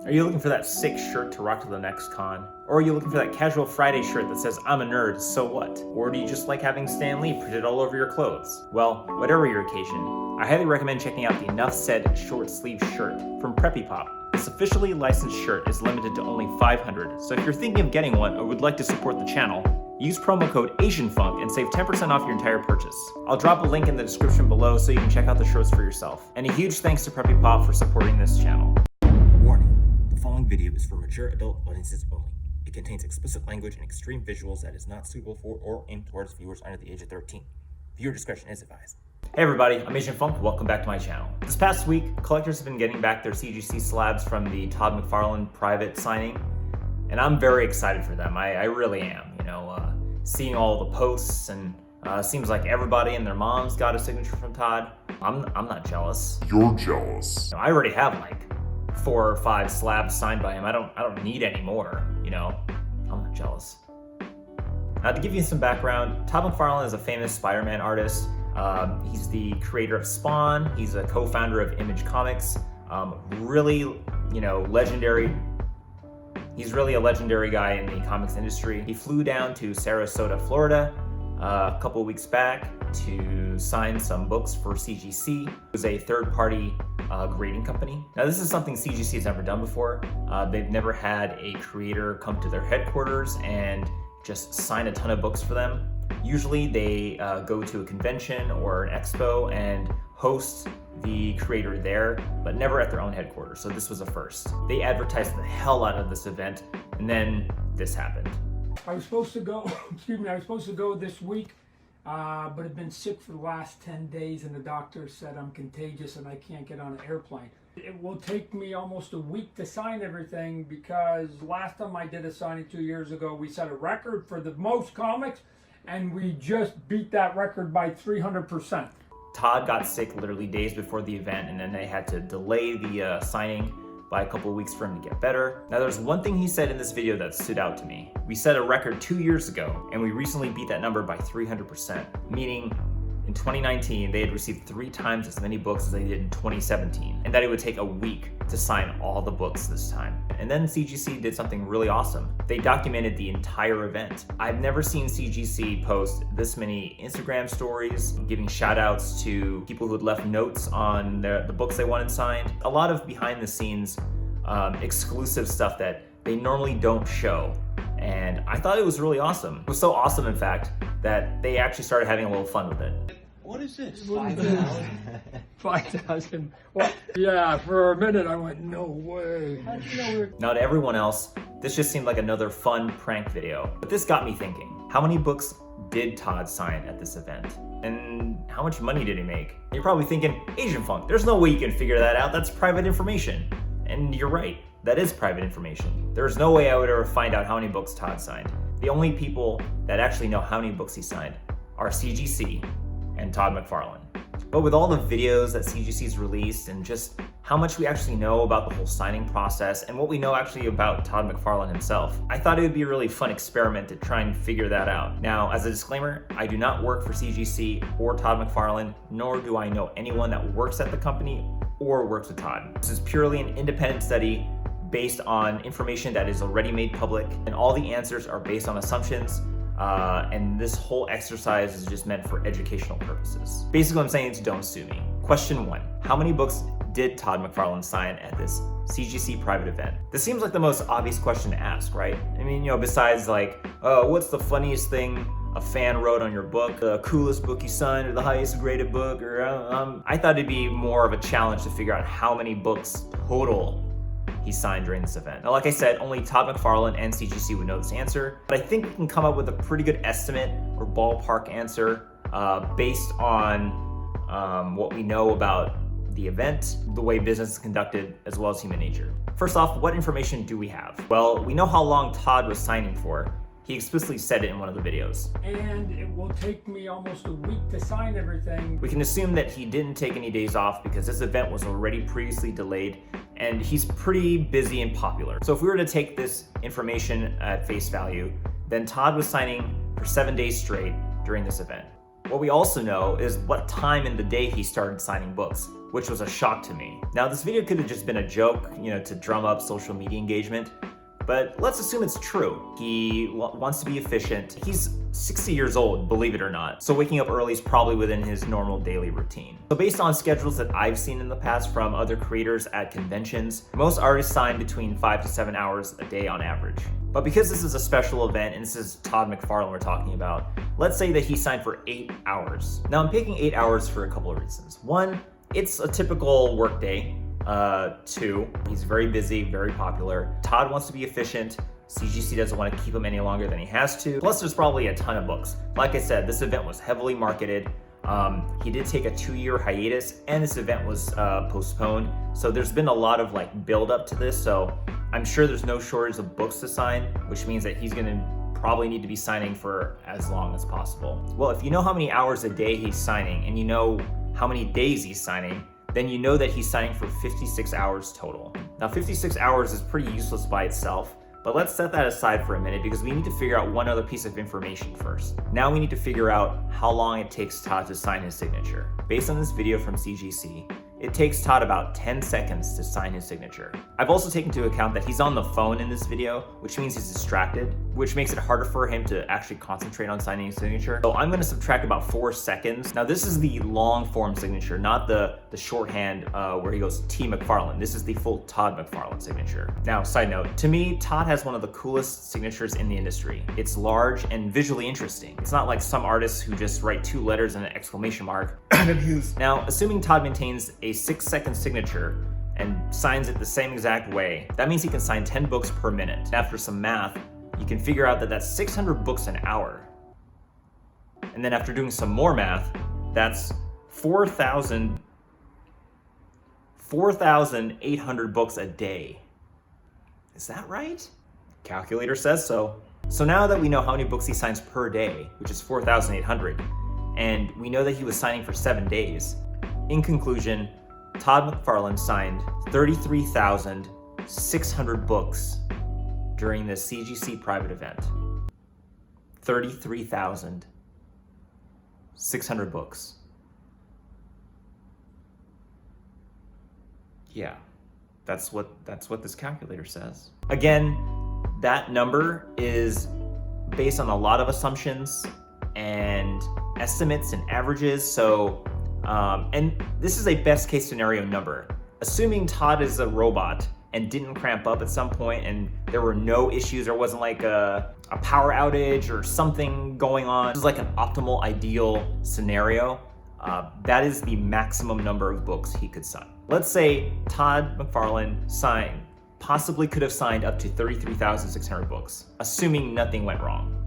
Are you looking for that sick shirt to rock to the next con? Or are you looking for that casual Friday shirt that says, I'm a nerd, so what? Or do you just like having Stan Lee printed all over your clothes? Well, whatever your occasion, I highly recommend checking out the Enough Said short sleeve shirt from Preppy Pop. This officially licensed shirt is limited to only 500, so if you're thinking of getting one or would like to support the channel, use promo code AsianFunk and save 10% off your entire purchase. I'll drop a link in the description below so you can check out the shirts for yourself. And a huge thanks to Preppy Pop for supporting this channel. Warning, the following video is for mature adult audiences only. It contains explicit language and extreme visuals that is not suitable for or aimed towards viewers under the age of 13. Viewer discretion is advised. Hey everybody, I'm Asian Funk, welcome back to my channel. This past week, collectors have been getting back their CGC slabs from the Todd McFarlane private signing, and I'm very excited for them. I really am. Seeing all the posts and seems like everybody and their moms got a signature from Todd. I'm not jealous. You're jealous. I already have like 4 or 5 slabs signed by him. I don't need any more. I'm not jealous. Now, to give you some background, Todd McFarlane is a famous Spider-Man artist. He's the creator of Spawn. He's a co-founder of Image Comics. Really, legendary. He's really a legendary guy in the comics industry. He flew down to Sarasota, Florida, a couple of weeks back to sign some books for CGC. It was a third-party grading company. Now, this is something CGC has never done before. They've never had a creator come to their headquarters and just sign a ton of books for them. Usually they go to a convention or an expo and host the creator there, but never at their own headquarters. So this was a first. They advertised the hell out of this event, and then this happened. I was supposed to go, I was supposed to go this week, but I've been sick for the last 10 days, and the doctor said I'm contagious and I can't get on an airplane. It will take me almost a week to sign everything because last time I did a signing 2 years ago, we set a record for the most comics, and we just beat that record by 300%. Todd got sick literally days before the event, and then they had to delay the signing by a couple of weeks for him to get better. Now, there's one thing he said in this video that stood out to me. We set a record 2 years ago, and we recently beat that number by 300%, meaning in 2019, they had received 3 times as many books as they did in 2017, and that it would take a week to sign all the books this time. And then CGC did something really awesome. They documented the entire event. I've never seen CGC post this many Instagram stories, giving shout outs to people who had left notes on the books they wanted signed. A lot of behind the scenes exclusive stuff that they normally don't show. And I thought it was really awesome. It was so awesome, in fact, that they actually started having a little fun with it. What is this? 5,000. 5,000. Well, yeah, for a minute I went, no way. How did you know we were... Now, to everyone else, this just seemed like another fun prank video. But this got me thinking, how many books did Todd sign at this event? And how much money did he make? You're probably thinking, Asian Funk, there's no way you can figure that out. That's private information. And you're right, that is private information. There's no way I would ever find out how many books Todd signed. The only people that actually know how many books he signed are CGC and Todd McFarlane. But with all the videos that CGC's released and just how much we actually know about the whole signing process and what we know actually about Todd McFarlane himself, I thought it would be a really fun experiment to try and figure that out. Now, as a disclaimer, I do not work for CGC or Todd McFarlane, nor do I know anyone that works at the company or works with Todd. This is purely an independent study based on information that is already made public, and all the answers are based on assumptions. And this whole exercise is just meant for educational purposes. Basically, what I'm saying is don't sue me. Question 1, how many books did Todd McFarlane sign at this CGC private event? This seems like the most obvious question to ask, right? I mean, besides like, what's the funniest thing a fan wrote on your book, the coolest book you signed, or the highest graded book, or I thought it'd be more of a challenge to figure out how many books total he signed during this event. Now, like I said, only Todd McFarlane and CGC would know this answer, but I think we can come up with a pretty good estimate or ballpark answer based on what we know about the event, the way business is conducted, as well as human nature. First off, what information do we have? Well, we know how long Todd was signing for. He explicitly said it in one of the videos. And it will take me almost a week to sign everything. We can assume that he didn't take any days off because this event was already previously delayed, and he's pretty busy and popular. So if we were to take this information at face value, then Todd was signing for 7 days straight during this event. What we also know is what time in the day he started signing books, which was a shock to me. Now, this video could have just been a joke, to drum up social media engagement, but let's assume it's true. He wants to be efficient. He's 60 years old, believe it or not. So waking up early is probably within his normal daily routine. So based on schedules that I've seen in the past from other creators at conventions, most artists sign between 5 to 7 hours a day on average. But because this is a special event and this is Todd McFarlane we're talking about, let's say that he signed for 8 hours. Now I'm picking 8 hours for a couple of reasons. One, it's a typical workday. 2, he's very busy, very popular. Todd wants to be efficient. CGC doesn't want to keep him any longer than he has to. Plus, there's probably a ton of books. Like I said, this event was heavily marketed. He did take a 2-year hiatus, and this event was postponed. So there's been a lot of build up to this. So I'm sure there's no shortage of books to sign, which means that he's going to probably need to be signing for as long as possible. Well, if you know how many hours a day he's signing, and you know how many days he's signing, then you know that he's signing for 56 hours total. Now 56 hours is pretty useless by itself, but let's set that aside for a minute because we need to figure out one other piece of information first. Now we need to figure out how long it takes Todd to sign his signature. Based on this video from CGC, it takes Todd about 10 seconds to sign his signature. I've also taken into account that he's on the phone in this video, which means he's distracted, which makes it harder for him to actually concentrate on signing his signature. So I'm gonna subtract about 4 seconds. Now this is the long form signature, not the shorthand where he goes T McFarlane. This is the full Todd McFarlane signature. Now, side note, to me, Todd has one of the coolest signatures in the industry. It's large and visually interesting. It's not like some artists who just write 2 letters and an exclamation mark. Now, assuming Todd maintains a 6-second signature and signs it the same exact way, that means he can sign 10 books per minute. After some math, you can figure out that that's 600 books an hour. And then after doing some more math, that's 4,800 books a day. Is that right? Calculator says so. So now that we know how many books he signs per day, which is 4,800, and we know that he was signing for 7 days, in conclusion, Todd McFarlane signed 33,600 books during the CGC Private Event. 33,600 books. Yeah, that's what this calculator says. Again, that number is based on a lot of assumptions and estimates and averages. So, and this is a best case scenario number. Assuming Todd is a robot and didn't cramp up at some point and there were no issues, there wasn't like a power outage or something going on. This is like an optimal, ideal scenario. That is the maximum number of books he could sign. Let's say Todd McFarlane possibly could have signed up to 33,600 books, assuming nothing went wrong.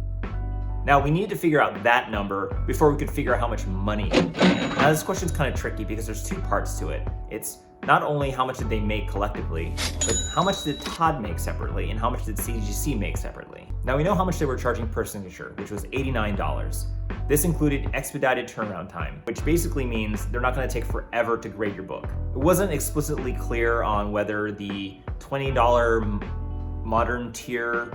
Now we need to figure out that number before we could figure out how much money he made. Now this question's kind of tricky because there's 2 parts to it. It's not only how much did they make collectively, but how much did Todd make separately and how much did CGC make separately. Now we know how much they were charging per signature, which was $89. This included expedited turnaround time, which basically means they're not going to take forever to grade your book. It wasn't explicitly clear on whether the $20 modern tier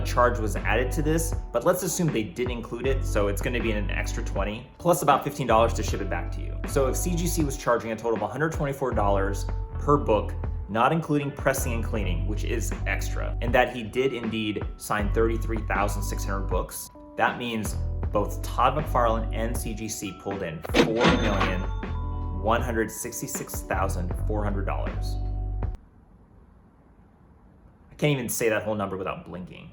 charge was added to this, but let's assume they did include it, so it's going to be an extra $20 plus about $15 to ship it back to you. So if CGC was charging a total of $124 per book, not including pressing and cleaning, which is extra, and that he did indeed sign 33,600 books, that means both Todd McFarlane and CGC pulled in $4,166,400. I can't even say that whole number without blinking.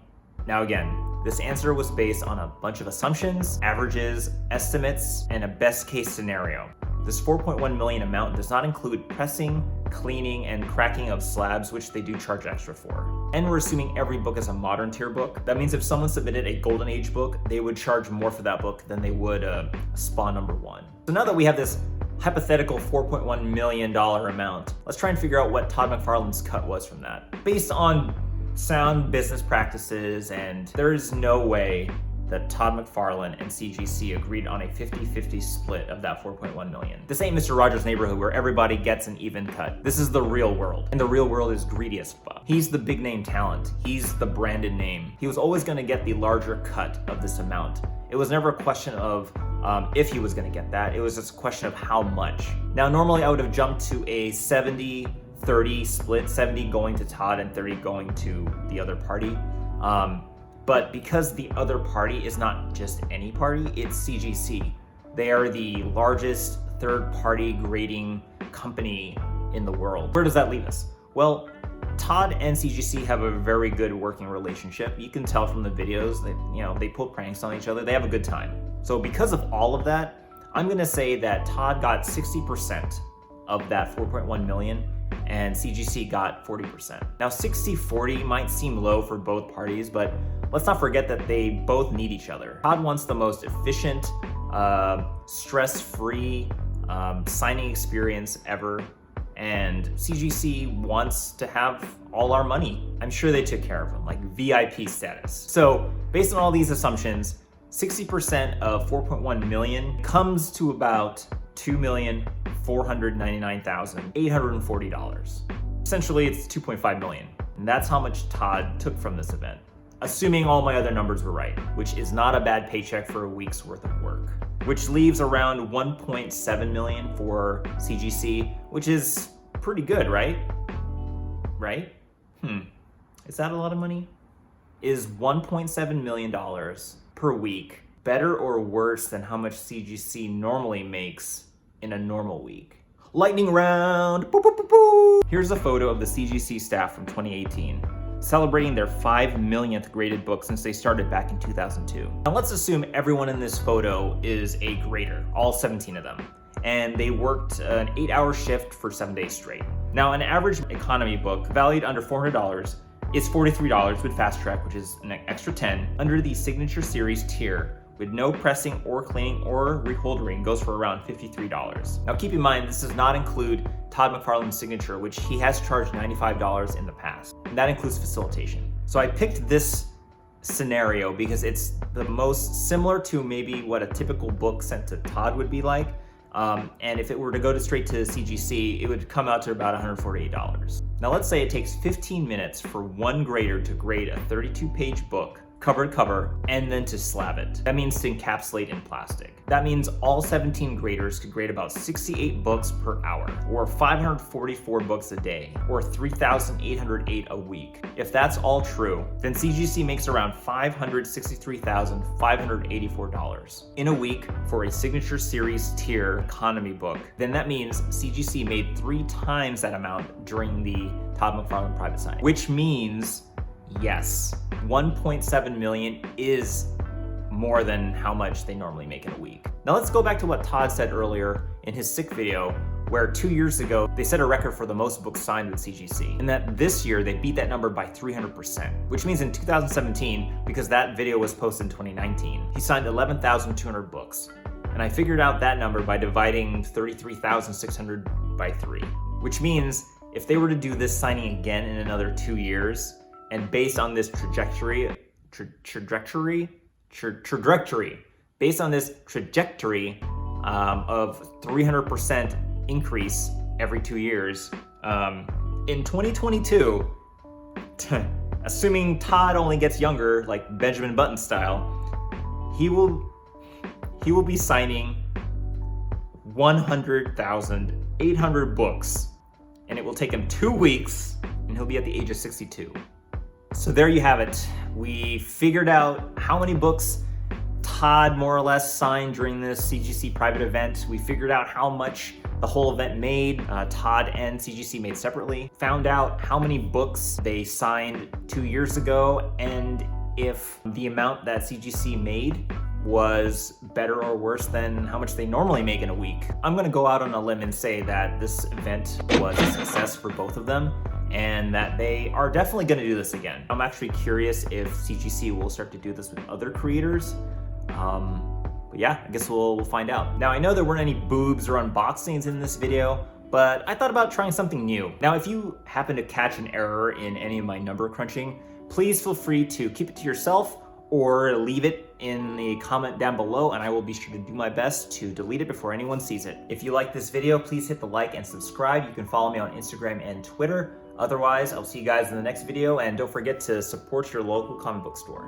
Now again, this answer was based on a bunch of assumptions, averages, estimates, and a best case scenario. This 4.1 million amount does not include pressing, cleaning, and cracking of slabs, which they do charge extra for. And we're assuming every book is a modern tier book. That means if someone submitted a golden age book, they would charge more for that book than they would a SPA number 1. So now that we have this hypothetical $4.1 million amount, let's try and figure out what Todd McFarlane's cut was from that. Based on sound business practices, and there is no way that Todd McFarlane and CGC agreed on a 50-50 split of that 4.1 million. This ain't Mr. Rogers' Neighborhood where everybody gets an even cut. This is the real world, and the real world is greedy as fuck. He's the big name talent. He's the branded name. He was always gonna get the larger cut of this amount. It was never a question of if he was going to get that. It was just a question of how much. Now, normally I would have jumped to a 70-30 split, 70 going to Todd and 30 going to the other party. But because the other party is not just any party, it's CGC. They are the largest third-party grading company in the world. Where does that leave us? Well, Todd and CGC have a very good working relationship. You can tell from the videos that, they pull pranks on each other. They have a good time. So because of all of that, I'm gonna say that Todd got 60% of that 4.1 million and CGC got 40%. Now 60-40 might seem low for both parties, but let's not forget that they both need each other. Todd wants the most efficient, stress-free signing experience ever, and CGC wants to have all our money. I'm sure they took care of him, like VIP status. So based on all these assumptions, 60% of 4.1 million comes to about $2,499,840. Essentially, it's 2.5 million. And that's how much Todd took from this event, assuming all my other numbers were right, which is not a bad paycheck for a week's worth of work. Which leaves around 1.7 million for CGC, which is pretty good, right? Right? Is that a lot of money? Is $1.7 million per week better or worse than how much CGC normally makes in a normal week? Lightning round! Boop, boop, boop, boop. Here's a photo of the CGC staff from 2018. Celebrating their 5 millionth graded book since they started back in 2002. Now let's assume everyone in this photo is a grader, all 17 of them, and they worked an 8-hour shift for 7 days straight. Now an average economy book valued under $400 is $43 with Fast Track, which is an extra 10. Under the Signature Series tier, with no pressing or cleaning or reholdering, goes for around $53. Now keep in mind, this does not include Todd McFarlane's signature, which he has charged $95 in the past. And that includes facilitation. So I picked this scenario because it's the most similar to maybe what a typical book sent to Todd would be like. And if it were to go straight to CGC, it would come out to about $148. Now let's say it takes 15 minutes for one grader to grade a 32-page book, cover to cover, and then to slab it. That means to encapsulate in plastic. That means all 17 graders could grade about 68 books per hour, or 544 books a day, or 3,808 a week. If that's all true, then CGC makes around $563,584 in a week for a Signature Series tier economy book. Then that means CGC made 3 times that amount during the Todd McFarlane private signing, which means yes, 1.7 million is more than how much they normally make in a week. Now let's go back to what Todd said earlier in his sick video, where 2 years ago, they set a record for the most books signed with CGC, and that this year they beat that number by 300%, which means in 2017, because that video was posted in 2019, he signed 11,200 books. And I figured out that number by dividing 33,600 by 3, which means if they were to do this signing again in another 2 years, and based on this trajectory, based on this trajectory of 300% increase every 2 years, in 2022, assuming Todd only gets younger, like Benjamin Button style, he will be signing 100,800 books, and it will take him 2 weeks, and he'll be at the age of 62. So there you have it. We figured out how many books Todd more or less signed during this CGC private event. We figured out how much the whole event made, Todd and CGC made separately. Found out how many books they signed 2 years ago, and if the amount that CGC made was better or worse than how much they normally make in a week. I'm gonna go out on a limb and say that this event was a success for both of them, and that they are definitely gonna do this again. I'm actually curious if CGC will start to do this with other creators. But yeah, I guess we'll find out. Now, I know there weren't any boobs or unboxings in this video, but I thought about trying something new. Now, if you happen to catch an error in any of my number crunching, please feel free to keep it to yourself or leave it in the comment down below, and I will be sure to do my best to delete it before anyone sees it. If you like this video, please hit the like and subscribe. You can follow me on Instagram and Twitter. Otherwise, I'll see you guys in the next video, and don't forget to support your local comic book store.